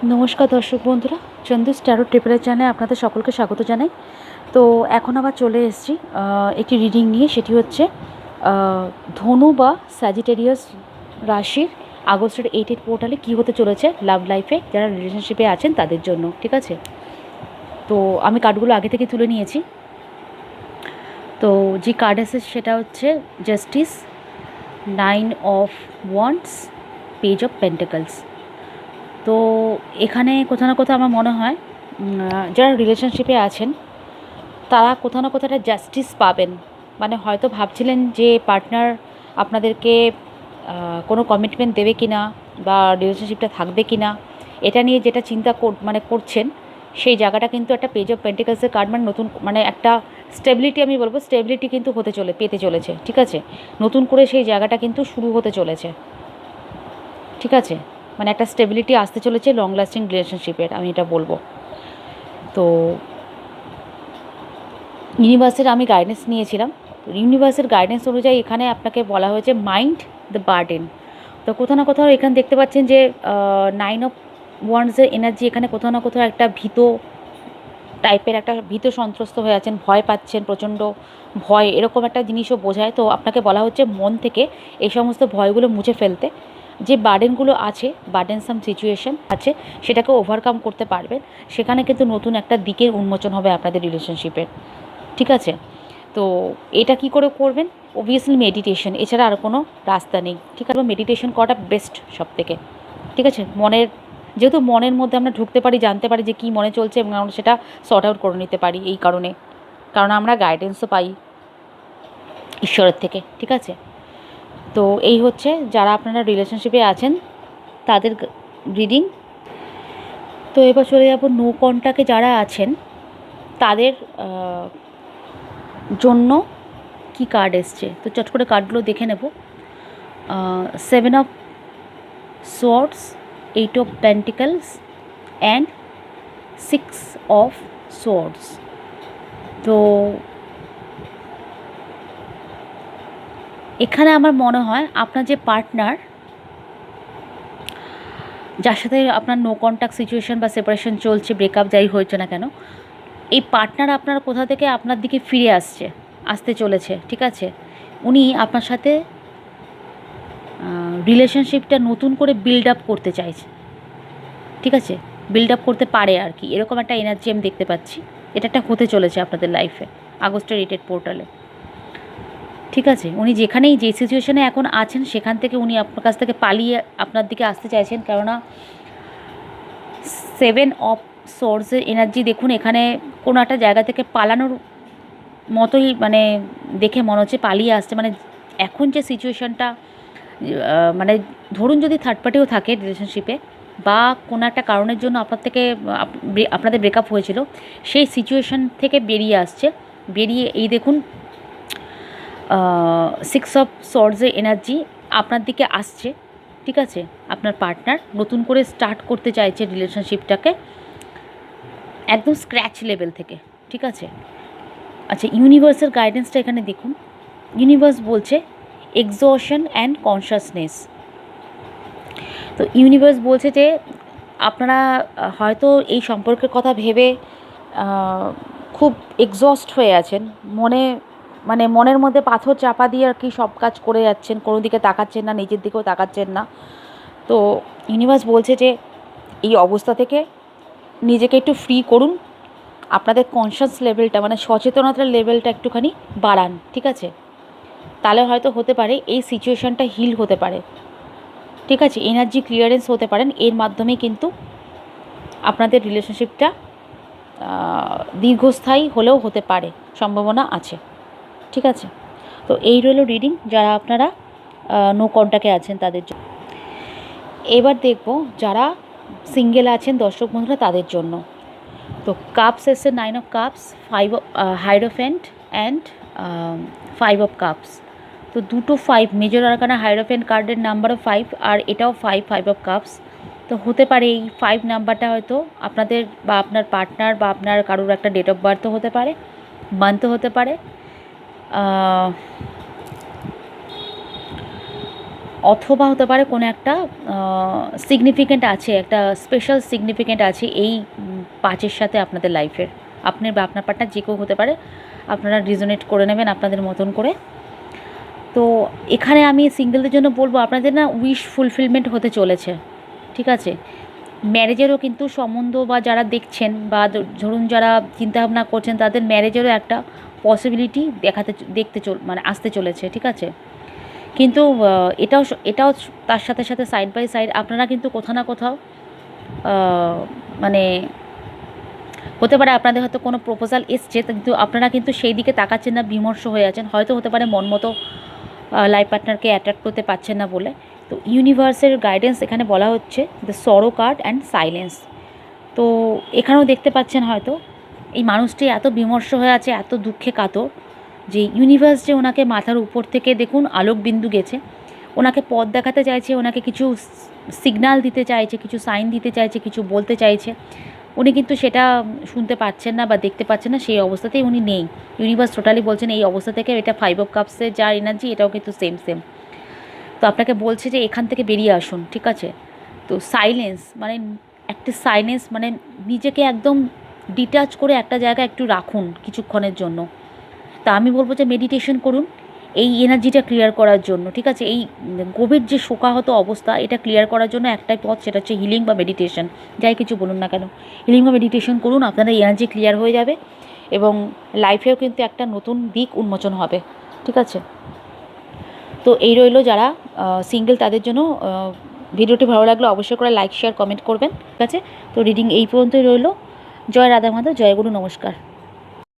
নমস্কার দর্শক বন্ধুরা, চন্দুস ট্যারো ট্রিপলের চ্যানেলে আপনাদের সকলকে স্বাগত জানাই। তো এখন আবার চলে এসেছি একটি রিডিং নিয়ে। সেটি হচ্ছে ধনু বা স্যাজিটেরিয়াস রাশির আগস্টের 8 পোর্টালে কী হতে চলেছে লাভ লাইফে, যারা রিলেশনশিপে আছেন তাদের জন্য। ঠিক আছে, তো আমি কার্ডগুলো আগে থেকে তুলে নিয়েছি। তো যে কার্ড এসেছে সেটা হচ্ছে justice, 9 of wands, page of pentacles. তো এখানে কোথাও না কোথাও আমার মনে হয় যারা রিলেশনশিপে আছেন তারা কোথাও না কোথাও একটা জাস্টিস পাবেন। মানে হয়তো ভাবছিলেন যে পার্টনার আপনাদেরকে কোনো কমিটমেন্ট দেবে কি না, বা রিলেশনশিপটা থাকবে কি না, এটা নিয়ে যেটা চিন্তা করছেন, সেই জায়গাটা কিন্তু একটা পেজ অফ পেন্টিকালসের কার্ড, মানে নতুন, মানে একটা স্টেবিলিটি, আমি বলবো স্টেবিলিটি কিন্তু পেতে চলেছে। ঠিক আছে, নতুন করে সেই জায়গাটা কিন্তু শুরু হতে চলেছে। ঠিক আছে, মানে একটা স্টেবিলিটি আসতে চলেছে লং লাস্টিং রিলেশনশিপের, আমি এটা বলবো। তো ইউনিভার্সের আমি গাইডেন্স নিয়েছিলাম। ইউনিভার্সের গাইডেন্স অনুযায়ী এখানে আপনাকে বলা হয়েছে মাইন্ড দ্য বার্ডেন। তো কোথাও না কোথাও এখানে দেখতে পাচ্ছেন যে 9 অফ ওয়ান্ডসের এনার্জি এখানে কোথাও না কোথাও একটা টাইপের, একটা ভীত সন্ত্রস্ত হয়ে আছেন, ভয় পাচ্ছেন, প্রচণ্ড ভয়, এরকম একটা জিনিসও বোঝায়। তো আপনাকে বলা হচ্ছে মন থেকে এই সমস্ত ভয়গুলো মুছে ফেলতে। যে বার্ডেনগুলো আছে, বার্ডেনসাম সিচুয়েশন আছে, সেটাকে ওভারকাম করতে পারবেন। সেখানে কিন্তু নতুন একটা দিকের উন্মোচন হবে আপনাদের রিলেশনশিপের। ঠিক আছে, তো এটা কি করে করবেন? অবভিয়াসলি মেডিটেশন, এছাড়া আর কোনো রাস্তা নেই। ঠিক আছে, মেডিটেশন করাটা বেস্ট সব থেকে। ঠিক আছে, যেহেতু মনের মধ্যে আমরা ঢুকতে পারি, জানতে পারি যে কী মনে চলছে, এবং আমরা সেটা সর্ট আউট করে নিতে পারি এই কারণ আমরা গাইডেন্সও পাই ঈশ্বরের থেকে। ঠিক আছে, তো এই হচ্ছে যারা আপনারা রিলেশনশিপে আছেন তাদের রিডিং। তো এবার চলে যাব নো কন্টাক্টে যারা আছেন তাদের জন্য কি কার্ড এসছে। তো চট করে কার্ডগুলো দেখে নেব। 7 of swords, 8 of pentacles and 6 of swords. তো এখানে আমার মনে হয় আপনার যে পার্টনার, যার সাথে আপনার নো কন্ট্যাক্ট সিচুয়েশন বা সেপারেশন চলছে, ব্রেকআপ যাই হয়েছে না কেন, এই পার্টনার আপনার কোথা থেকে আপনার দিকে ফিরে আসতে চলেছে। ঠিক আছে, উনি আপনার সাথে রিলেশনশিপটা নতুন করে বিল্ড আপ করতে চাইছে। ঠিক আছে, বিল্ড আপ করতে পারে আর কি, এরকম একটা এনার্জি আমি দেখতে পাচ্ছি। এটা একটা হতে চলেছে আপনাদের লাইফে আগস্টের 8 পোর্টালে। ঠিক আছে, উনি যেখানেই যে সিচুয়েশনে এখন আছেন সেখান থেকে উনি আপনার কাছ থেকে পালিয়ে আপনার দিকে আসতে চাইছেন। কেননা 7 অফ সোর্সের এনার্জি দেখুন, এখানে কোনো একটা জায়গা থেকে পালানোর মতোই, মানে দেখে মনে হচ্ছে পালিয়ে আসছে। মানে এখন যে সিচুয়েশানটা, মানে ধরুন যদি থার্ড পার্টিও থাকে রিলেশনশিপে, বা কোনো একটা কারণের জন্য আপনাদের ব্রেকআপ হয়েছিল, সেই সিচুয়েশান থেকে বেরিয়ে এই দেখুন 6 অফ সোর্সের এনার্জি আপনার দিকে আসছে। ঠিক আছে, আপনার পার্টনার নতুন করে স্টার্ট করতে চাইছে রিলেশনশিপটাকে একদম স্ক্র্যাচ লেভেল থেকে। ঠিক আছে, আচ্ছা ইউনিভার্সের গাইডেন্সটা এখানে দেখুন। ইউনিভার্স বলছে এক্সশন অ্যান্ড কনশাসনেস। তো ইউনিভার্স বলছে যে আপনারা হয়তো এই সম্পর্কের কথা ভেবে খুব এক্সস্ট হয়ে আছেন, মনের মধ্যে পাথর চাপা দিয়ে আর কি সব কাজ করে যাচ্ছেন, কোনো দিকে তাকাচ্ছেন না, নিজের দিকেও তাকাচ্ছেন না। তো ইউনিভার্স বলছে যে এই অবস্থা থেকে নিজেকে একটু ফ্রি করুন, আপনাদের কনশাস লেভেলটা, মানে সচেতনতার লেভেলটা একটুখানি বাড়ান। ঠিক আছে, তাহলে হয়তো হতে পারে এই সিচুয়েশানটা হিল হতে পারে। ঠিক আছে, এনার্জি ক্লিয়ারেন্স হতে পারেন, এর মাধ্যমে কিন্তু আপনাদের রিলেশনশিপটা দীর্ঘস্থায়ী হলেও হতে পারে, সম্ভাবনা আছে। ঠিক আছে, তো এই রইল রিডিং যারা আপনারা নো কন্ট্যাক্টে আছেন তাদের জন্য। এবার দেখব যারা সিঙ্গেল আছেন দর্শক বন্ধুরা তাদের জন্য। তো কাপস এসে 9 of cups, 5 hierophant and 5 of cups. তো দুটো 5 মেজর আরকানা হাইরোফেন্ট কার্ডের নাম্বারও 5, আর এটাও 5 অফ কাপস। তো হতে পারে এই 5 নাম্বারটা হয়তো আপনাদের বা আপনার পার্টনার বা আপনার কারোর একটা ডেট অফ বার্থও হতে পারে, মান্থও হতে পারে। অথবা হতে পারে কোনো একটা সিগনিফিকেন্ট আছে, একটা স্পেশাল সিগনিফিকেন্ট আছে এই 5-এর সাথে আপনাদের লাইফের। আপনার বা আপনার পার্টনার যে কেউ হতে পারে, আপনারা রিজনেট করে নেবেন আপনাদের মতন করে। তো এখানে আমি সিঙ্গেলদের জন্য বলবো আপনাদের না উইশ ফুলফিলমেন্ট হতে চলেছে, ঠিক আছে। ম্যারেজেরও কিন্তু সম্বন্ধ বা যারা দেখছেন বা ধরুন যারা চিন্তাভাবনা করছেন তাদের ম্যারেজেরও একটা পসিবিলিটি মানে আসতে চলেছে, ঠিক আছে। কিন্তু এটাও তার সাথে সাথে সাইড বাই সাইড আপনারা কিন্তু কোথাও না কোথাও মানে হতে পারে আপনাদের হয়তো কোনো প্রপোজাল এসছে, কিন্তু আপনারা কিন্তু সেই দিকে তাকাচ্ছেন না, বিমর্ষ হয়ে আছেন। হয়তো হতে পারে মন মতো লাইফ পার্টনারকে অ্যাট্রাক্ট করতে পারছেন না বলে। তো ইউনিভার্সের গাইডেন্স এখানে বলা হচ্ছে দ্য সরো কার্ড অ্যান্ড সাইলেন্স। তো এখানেও দেখতে পাচ্ছেন হয়তো এই মানুষটি এত বিমর্ষ হয়ে আছে, এত দুঃখে কাতর, যে ইউনিভার্স যে ওনাকে মাথার উপর থেকে দেখুন আলোক বিন্দু গেছে, ওনাকে পথ দেখাতে চাইছে, ওনাকে কিছু সিগন্যাল দিতে চাইছে, কিছু সাইন দিতে চাইছে, কিছু বলতে চাইছে। উনি কিন্তু সেটা শুনতে পাচ্ছেন না বা দেখতে পাচ্ছেন না, সেই অবস্থাতেই উনি নেই। ইউনিভার্স টোটালি বলছেন এই অবস্থা থেকে, এটা 5 অফ কাপসের যার এনার্জি, এটাও কিন্তু সেম। তো আপনাকে বলছে যে এখান থেকে বেরিয়ে আসুন, ঠিক আছে। তো সাইলেন্স মানে একটা সাইলেন্স মানে নিজেকে একদম ডিটাচ করে একটা জায়গায় একটু রাখুন কিছুক্ষণের জন্য। তা আমি বলবো যে মেডিটেশন করুন এই এনার্জিটা ক্লিয়ার করার জন্য, ঠিক আছে। এই গভীর যে শোকাহত অবস্থা, এটা ক্লিয়ার করার জন্য একটাই পথ, সেটা হচ্ছে হিলিং বা মেডিটেশন। যাই কিছু বলুন না কেন, হিলিং বা মেডিটেশন করুন, আপনাদের এনার্জি ক্লিয়ার হয়ে যাবে এবং লাইফেও কিন্তু একটা নতুন দিক উন্মোচন হবে, ঠিক আছে। তো এই রইলো যারা সিঙ্গেল তাদের জন্য। ভিডিওটি ভালো লাগলে অবশ্যই করে লাইক শেয়ার কমেন্ট করবেন, ঠিক আছে। তো রিডিং এই পর্যন্তই রইলো। জয় রাধা মাধব, জয় গুরু, নমস্কার।